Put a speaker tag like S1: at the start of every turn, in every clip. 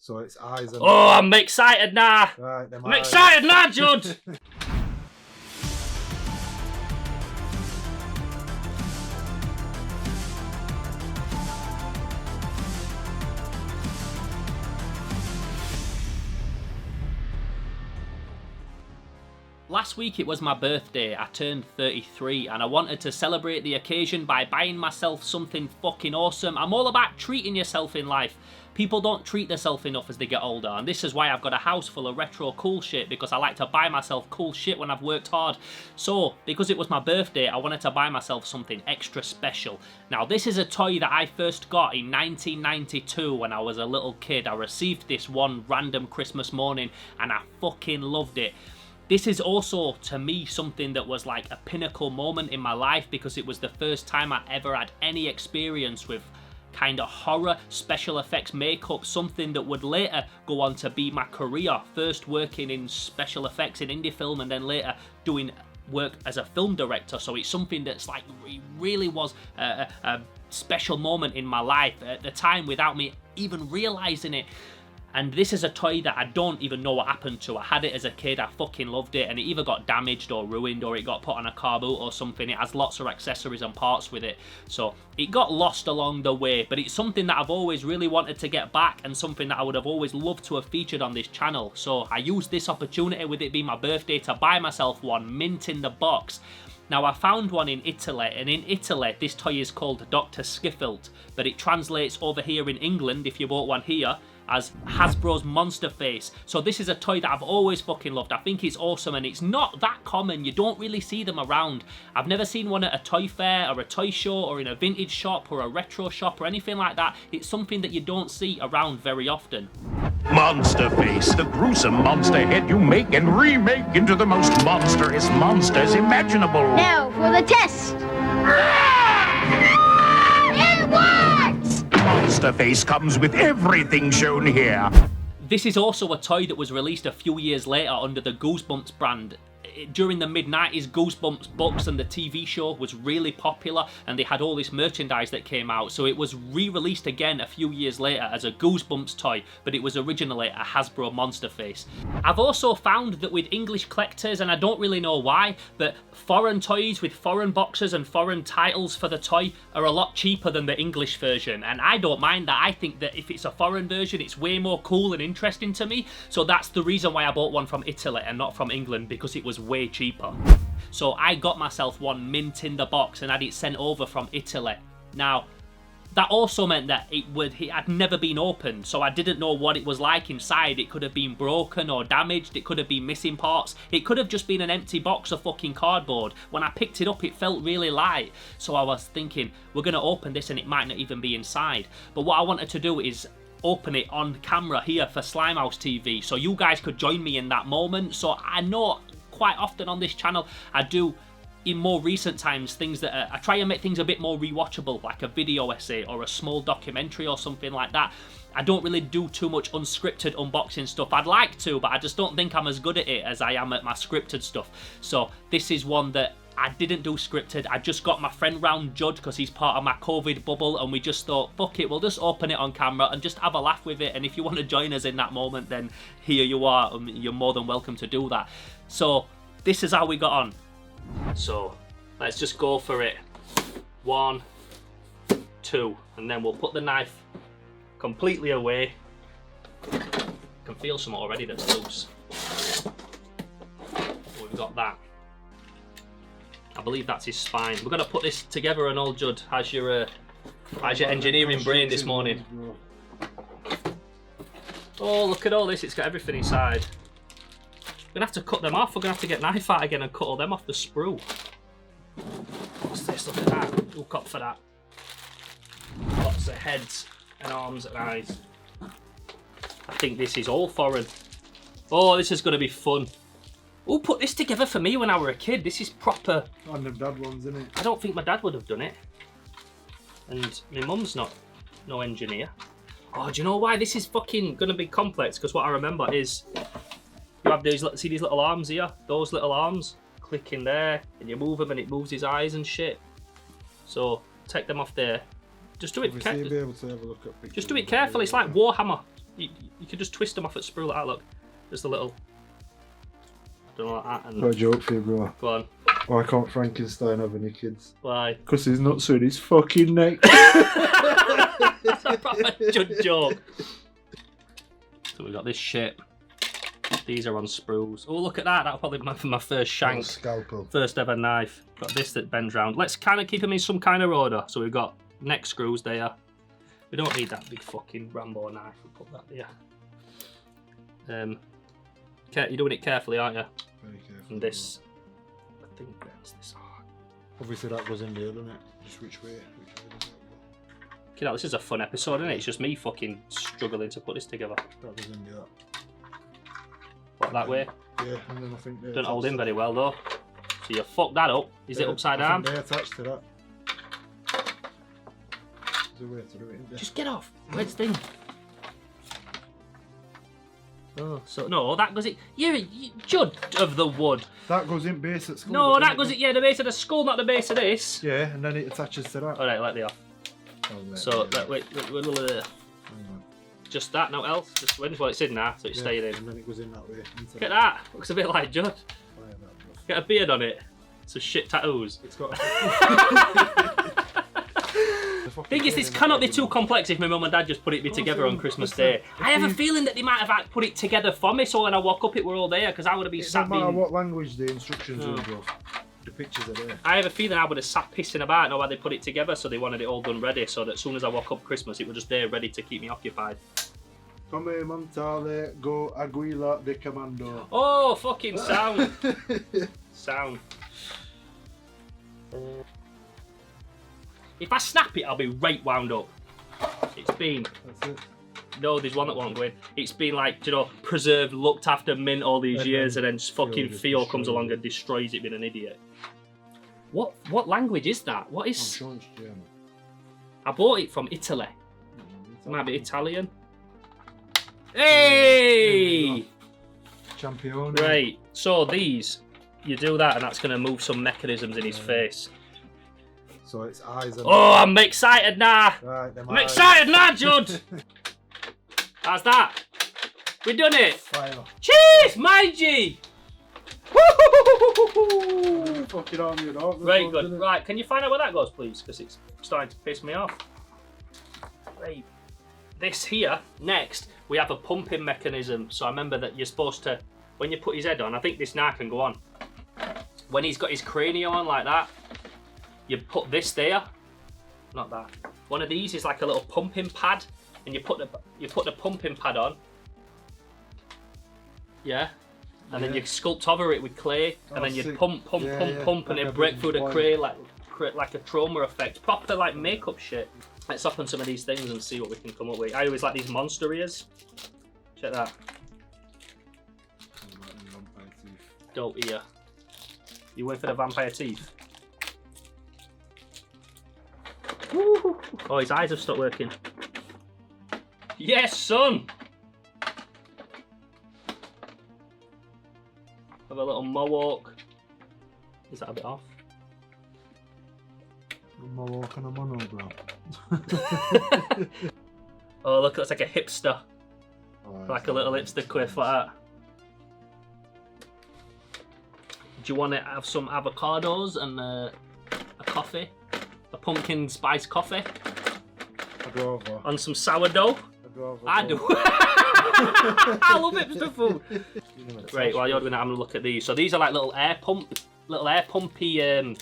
S1: So it's eyes and...
S2: Oh, I'm excited now.
S1: Right,
S2: I'm excited now, Judd. Last week it was my birthday. I turned 33 and I wanted to celebrate the occasion by buying myself something fucking awesome. I'm all about treating yourself in life. People don't treat themselves enough as they get older, and this is why I've got a house full of retro cool shit, because I like to buy myself cool shit when I've worked hard. So, because it was my birthday, I wanted to buy myself something extra special. Now, this is a toy that I first got in 1992 when I was a little kid. I received this one random Christmas morning and I fucking loved it. This is also, to me, something that was like a pinnacle moment in my life, because it was the first time I ever had any experience with kind of horror, special effects, makeup, something that would later go on to be my career. First working in special effects in indie film, and then later doing work as a film director. So it's something that's like, it really was a special moment in my life at the time without me even realizing it. And this is a toy that I don't even know what happened to. I had it as a kid, I fucking loved it, and it either got damaged or ruined, or it got put on a car boot or something. It has lots of accessories and parts with it. So it got lost along the way, but it's something that I've always really wanted to get back, and something that I would have always loved to have featured on this channel. So I used this opportunity, with it being my birthday, to buy myself one, mint in the box. Now, I found one in Italy, and in Italy this toy is called Doctor Skifilt, but it translates over here in England, if you bought one here, as Hasbro's Monster Face. So this is a toy that I've always fucking loved. I think it's awesome, and it's not that common. You don't really see them around. I've never seen one at a toy fair or a toy show or in a vintage shop or a retro shop or anything like that. It's something that you don't see around very often.
S3: Monster Face, the gruesome monster head you make and remake into the most monstrous monsters imaginable.
S4: Now for the test. It works!
S3: Monster Face comes with everything shown here.
S2: This is also a toy that was released a few years later under the Goosebumps brand. During the mid-90s, Goosebumps books and the TV show was really popular, and they had all this merchandise that came out, so it was re-released again a few years later as a Goosebumps toy, but it was originally a Hasbro Monster Face. I've also found that with English collectors, and I don't really know why, but foreign toys with foreign boxes and foreign titles for the toy are a lot cheaper than the English version, and I don't mind that. I think that if it's a foreign version, it's way more cool and interesting to me, so that's the reason why I bought one from Italy and not from England, because it was way cheaper. So I got myself one mint in the box and had it sent over from Italy. Now, that also meant that it had never been opened, so I didn't know what it was like inside. It could have been broken or damaged, it could have been missing parts, it could have just been an empty box of fucking cardboard. When I picked it up, it felt really light, so I was thinking, we're gonna open this and it might not even be inside. But what I wanted to do is open it on camera here for Slimehouse TV, so you guys could join me in that moment. So I know quite often on this channel I do, in more recent times, things that I try and make things a bit more rewatchable, like a video essay or a small documentary or something like that. I don't really do too much unscripted unboxing stuff. I'd like to, but I just don't think I'm as good at it as I am at my scripted stuff. So this is one that I didn't do scripted. I just got my friend round, Judd, because he's part of my COVID bubble, and we just thought, fuck it, we'll just open it on camera and just have a laugh with it. And if you want to join us in that moment, then here you are. You're more than welcome to do that. So this is how we got on. So let's just go for it. 1, 2, and then we'll put the knife completely away. I can feel some already that's loose. We've got that. I believe that's his spine. We're gonna put this together, and all. Judd, how's your engineering brain this morning? Oh, look at all this, it's got everything inside. We're gonna have to cut them off. We're gonna have to get knife out again and cut all them off the sprue. What's this? Look at that. We'll cut for that. Lots of heads and arms and eyes. I think this is all foreign. Oh, this is gonna be fun. Who put this together for me when I were a kid? This is proper.
S1: And the dad ones, isn't it?
S2: I don't think my dad would have done it. And my mum's no engineer. Oh, do you know why this is fucking gonna be complex? Because what I remember is you have these, see these little arms here? Those little arms. Click in there, and you move them, and it moves his eyes and shit. So take them off there. Just do it carefully.
S1: Be able to have a look at
S2: just do it carefully. It's like Warhammer. You could just twist them off at sprue like that, look. Just a little... Don't know like that. And...
S1: Got a joke for you, bro.
S2: Go on.
S1: Why can't Frankenstein have any kids?
S2: Why?
S1: Because he's not in his fucking neck.
S2: That's a proper Judd joke. So we got this shit. These are on sprues. Oh, look at that. That'll probably be my first shank.
S1: Scalpel.
S2: First ever knife. Got this that bends round. Let's kind of keep them in some kind of order. So we've got neck screws there. We don't need that big fucking Rambo knife. We'll put that there. You're doing it carefully, aren't you?
S1: Very careful.
S2: And this, I think that's this.
S1: Obviously that goes in there, doesn't it? Just which way does that go?
S2: You know, this is a fun episode, isn't it? It's just me fucking struggling to put this together.
S1: That goes in there.
S2: What, that way?
S1: Yeah, and then I think they
S2: Don't hold in very well though. So you fuck that up. Is it upside down?
S1: They attached to that. There's a way to do it, isn't there?
S2: Just get off. Where's the thing? Oh, so no, that goes it. You're Judd of the wood.
S1: That goes in base at skull.
S2: No, that goes it. Yeah, the base of the skull, not the base of this.
S1: Yeah, and then it attaches to that.
S2: All right, let the off.
S1: Oh, right,
S2: So
S1: yeah,
S2: wait.
S1: Hang on.
S2: Just that, no else. Just when it's in there, so it's staying in.
S1: And then it goes in that way.
S2: Look at that. Looks a bit like Judd.
S1: Fire that, bro.
S2: Get a beard on it. Some shit tattoos.
S1: It's got.
S2: Thing is, this cannot be too complex if my mum and dad just put it together on Christmas Day. I have a feeling that they might have put it together for me, so when I walk up, it were all there because I would have been sat.
S1: It doesn't matter what language the instructions are, bro. The pictures are there.
S2: I have a feeling I would have sat pissing about, know why they put it together, so they wanted it all done ready, so that as soon as I walk up Christmas, it was just there ready to keep me occupied.
S1: Come Montale, go Aguila de Commando.
S2: Oh, fucking sound. Sound. If I snap it, I'll be right wound up. It's been...
S1: That's it.
S2: No, there's one that won't go in. It's been like, you know, preserved, looked after, mint all these years, and then fucking Theo comes along and destroys it being an idiot. What language is that? What
S1: I'm
S2: is...
S1: sure it's German.
S2: I bought it from Italy. It might be Italian. Hey!
S1: Champion.
S2: Right, so these, you do that and that's going to move some mechanisms in his face.
S1: So it's eyes and...
S2: Oh, I'm excited now!
S1: Right, them
S2: I'm
S1: eyes.
S2: excited now, Judd! How's that? We done it!
S1: Fire.
S2: Cheers, my G! Woo-hoo-hoo-hoo-hoo-hoo-hoo.
S1: Fucking on you, dog.
S2: Very good. Right, can you find out where that goes, please? Because it's starting to piss me off. Right. This here, next, we have a pumping mechanism. So I remember that you're supposed to, when you put his head on, I think this now can go on. When he's got his cranium on like that, you put this there. Not that. One of these is like a little pumping pad, and you put the pumping pad on. Yeah. And then you sculpt over it with clay, and then you'd pump, and it'd break through the clay like a trauma effect. Proper like makeup shit. Let's open some of these things and see what we can come up with. I always like these monster ears. Check that. Dope ear. You went for the vampire teeth? Woo. Oh, his eyes have stopped working. Yes, son! Have a little mohawk. Is that a bit off?
S1: A mohawk and a monobrow.
S2: Oh, look, that's like a hipster.
S1: Oh,
S2: Like a little hipster quiff like that. Do you want to have some avocados and a coffee? A pumpkin spice coffee?
S1: I'd rather.
S2: On some sourdough? I do. I love hipster food. Right, while you're doing that, I'm gonna look at these. So these are like little air pumpy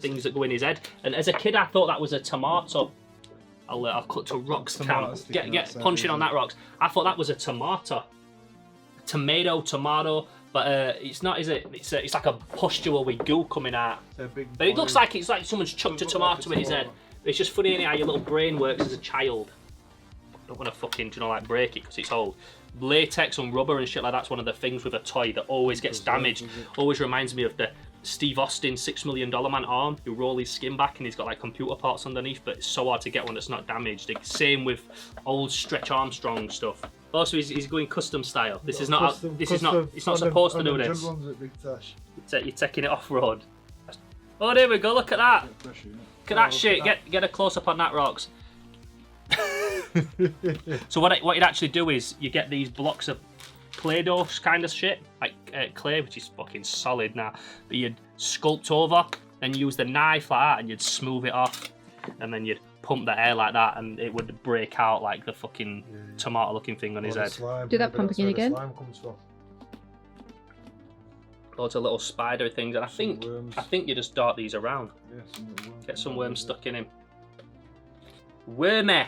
S2: things that go in his head. And as a kid, I thought that was a tomato. I'll cut to Rox camp. Get punching on that, Rox. I thought that was a tomato. Tomato. But it's not, is it? It's like a pustule with goo coming out. But it looks like it's like someone's chucked a tomato in his head. But it's just funny how your little brain works as a child. I don't want to fucking, like break it because it's old. Latex and rubber and shit like that's one of the things with a toy that always gets damaged. Always reminds me of the Steve Austin $6 Million Man arm. You roll his skin back and he's got like computer parts underneath, but it's so hard to get one that's not damaged. Like, same with old Stretch Armstrong stuff. Also, he's going custom style. This is not. It's not supposed to do this. You're taking it off road. Oh, there we go. Look at that. Look at that shit. Get a close up on that, Rox. So what you'd actually do is you get these blocks of Play-Doh kind of shit, like clay, which is fucking solid now, but you'd sculpt over, then use the knife like that, and you'd smooth it off, and then you'd pump the air like that, and it would break out like the fucking tomato-looking thing on his head.
S5: Do that pumpkin again.
S1: Slime comes from.
S2: Loads of little spider things, and I think you just dart these around.
S1: Yeah,
S2: Get some worms stuck in him. Wormy.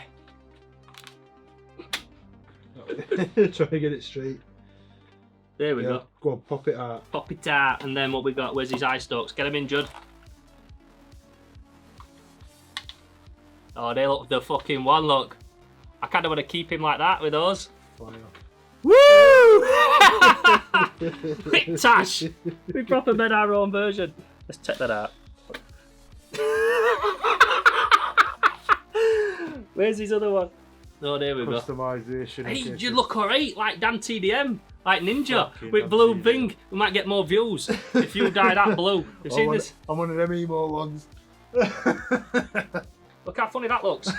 S1: Try to get it straight.
S2: There we go.
S1: Go on, pop it out.
S2: Pop it out, and then what we got? Where's his eye stalks? Get him in, Judd. Oh, they look the fucking one. Look, I kind of want to keep him like that with us.
S1: Fire.
S2: Woo! Quick Tash! We proper made our own version. Let's check that out. Where's his other one? Oh, there we go.
S1: Customization.
S2: Hey, you look alright, like Dan TDM, like Ninja, with blue thing. We might get more views if you dye that blue. You've seen this?
S1: I'm one of them emo ones.
S2: Look how funny that looks.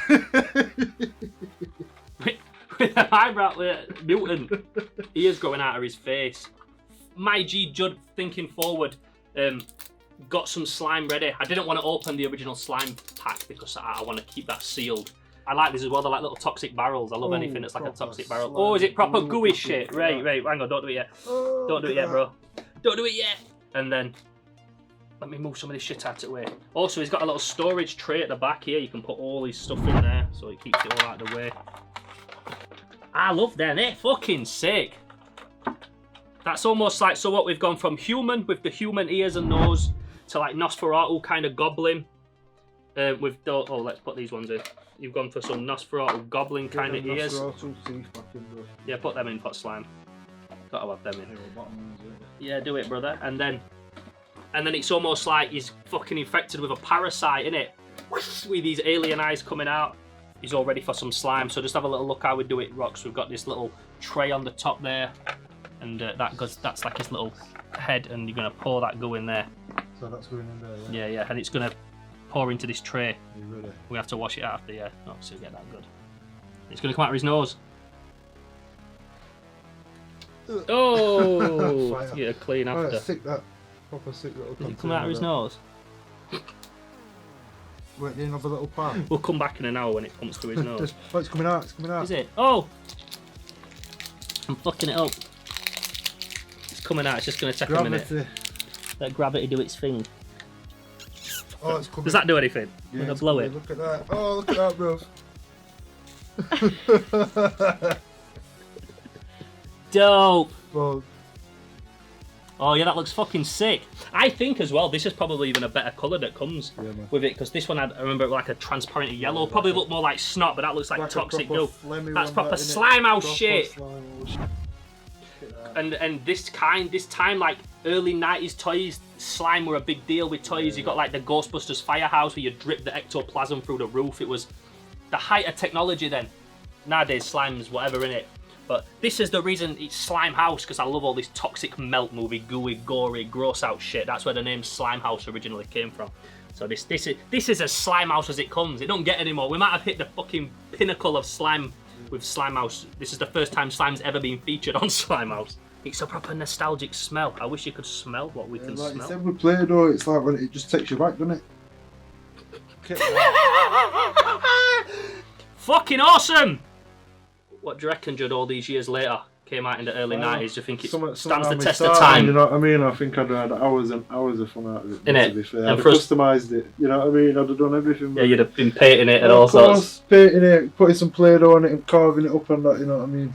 S2: With an eyebrow, mutant ears growing out of his face. My G Judd thinking forward, got some slime ready. I didn't want to open the original slime pack because I want to keep that sealed. I like this as well. They're like little toxic barrels. I love anything that's like a toxic barrel. Oh, is it proper gooey shit? Right, hang on, don't do it yet. Don't do it yet, bro. Don't do it yet. And then let me move some of this shit out of the way. Also, he's got a little storage tray at the back here. You can put all his stuff in there, so it keeps it all out of the way. I love them. They're fucking sick. That's almost like, so what, we've gone from human with the human ears and nose to like Nosferatu kind of goblin. Let's put these ones in. You've gone for some Nosferatu goblin kind of ears. Yeah, put them in, put slime. Gotta have them in. Yeah, do it, brother. And then it's almost like he's fucking infected with a parasite, innit? With these alien eyes coming out. He's all ready for some slime. So just have a little look how we do it, Rox. We've got this little tray on the top there, and that's like his little head, and you're gonna pour that goo in there.
S1: So that's going in there.
S2: Yeah, yeah, and it's gonna pour into this tray.
S1: Are you ready?
S2: We have to wash it after, yeah. Not to get that good. It's gonna come out of his nose. Oh, let's get a clean after.
S1: Right, sick that. Proper sick little.
S2: Is it coming out of his nose?
S1: Wait, didn't have a little pan.
S2: We'll come back in an hour when it comes to his nose.
S1: Oh, it's coming out. It's coming out.
S2: Is it? Oh, I'm fucking it up. It's coming out. It's just gonna take a minute. Let gravity do its thing.
S1: Oh, it's coming.
S2: Does that do anything?
S1: Yeah,
S2: When I blow it?
S1: Look at that. Oh, look at that, bro.
S2: Dope.
S1: Well,
S2: oh yeah, that looks fucking sick. I think as well, this is probably even a better colour that comes with it, because this one had, I remember, like a transparent yellow. Probably looked more like snot, but that looks like toxic goo. That's proper slime house shit. And this time, like early 90s toys, slime were a big deal with toys. You got like the Ghostbusters firehouse where you drip the ectoplasm through the roof. It was the height of technology then. Nowadays, slime's whatever in it. But this is the reason it's Slime House, because I love all this toxic melt movie, gooey, gory, gross out shit. That's where the name Slime House originally came from. So this is as Slime House as it comes. It don't get any more. We might have hit the fucking pinnacle of slime with Slime House. This is the first time slime's ever been featured on Slime House. It's a proper nostalgic smell. I wish you could smell what we can
S1: like
S2: smell.
S1: you said with Play-Doh, it's like when it just takes you back, doesn't it?
S2: Fucking awesome! What do you reckon, Judd, all these years later? Came out in the early 90s. Do you think it stands the test of time?
S1: You know what I mean? I think I'd had hours and hours of fun out of it.
S2: Innit?
S1: To be fair,
S2: And
S1: I'd have customised it. You know what I mean? I'd have done everything.
S2: Yeah, you'd have been painting it and all sorts.
S1: Painting it, putting some Play-Doh on it and carving it up and that, you know what I mean?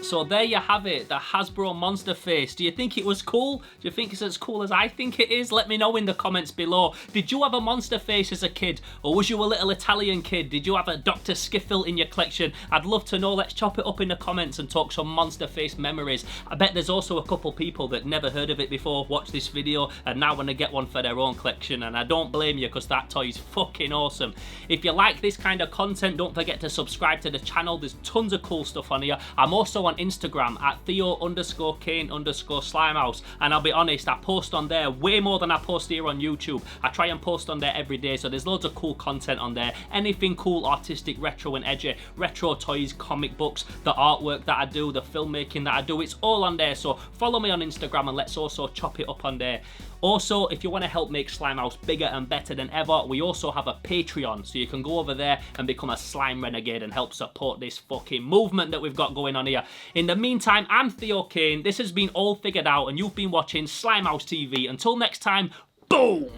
S2: So there you have it, the Hasbro Monster Face. Do you think it was cool? Do you think it's as cool as I think it is? Let me know in the comments below. Did you have a Monster Face as a kid? Or was you a little Italian kid? Did you have a Doctor Skifilt in your collection? I'd love to know. Let's chop it up in the comments and talk some Monster Face memories. I bet there's also a couple people that never heard of it before, watch this video, and now want to get one for their own collection. And I don't blame you, because that toy is fucking awesome. If you like this kind of content, don't forget to subscribe to the channel. There's tons of cool stuff on here. I'm also on Instagram at Theo_Kane_Slimehouse, and I'll be honest, I post on there way more than I post here on YouTube. I try and post on there every day, so there's loads of cool content on there. Anything cool, artistic, retro and edgy, retro toys, comic books, the artwork that I do, the filmmaking that I do, it's all on there. So follow me on Instagram and let's also chop it up on there. Also, if you want to help make Slimehouse bigger and better than ever, we also have a Patreon, so you can go over there and become a slime renegade and help support this fucking movement that we've got going on here. In the meantime, I'm Theo Kane, this has been All Figured Out, and you've been watching Slimehouse TV. Until next time, boom!